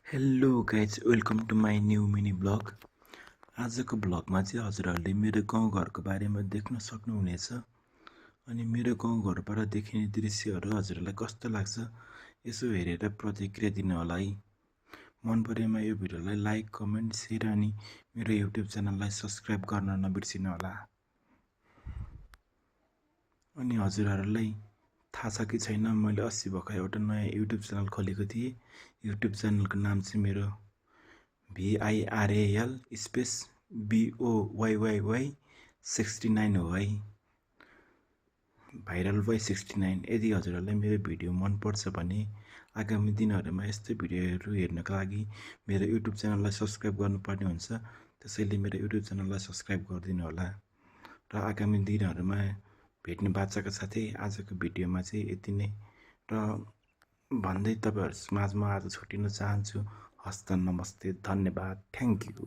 Hello guys, welcome to my new mini vlog. आजको ब्लगमा चाहिँ हजुरहरूले मेरो गाउँघरको बारेमा देख्न सक्नुहुनेछ। अनि मेरो गाउँघरबाट देखिने दृश्यहरू हजुरहरूलाई कस्तो लाग्छ यसो हेरेर प्रतिक्रिया दिनु होला है। मन परेमा यो भिडियोलाई लाइक, कमेन्ट, सेयर अनि मेरो युट्युब च्यानललाई सब्सक्राइब गर्न नबिर्सिनु होला। अनि हजुरहरूलाई थाहा छ कि छैन, मैले अस्ति भर्खर एउटा नयाँ युट्युब च्यानल खोलेको थिएँ। युट्युब च्यानलको नाम चाहिँ मेरो VIRAL स्पेस BOYYY 69 हो है, भाइरल बोय 69। यदि हजुरहरूलाई मेरो भिडियो मनपर्छ भने आगामी दिनहरूमा यस्तै भिडियोहरू हेर्नका लागि मेरो युट्युब च्यानललाई सब्सक्राइब गर्नुपर्ने हुन्छ। त्यसैले मेरो युट्युब च्यानललाई सब्सक्राइब गरिदिनु होला। र आगामी दिनहरूमा भेट्ने बाचाका साथै आजको भिडियोमा चाहिँ यति नै र भन्दै तपाईँहरू माझमा आज छुट्टिन चाहन्छु। हस्त नमस्ते, धन्यवाद, थ्याङ्क यू।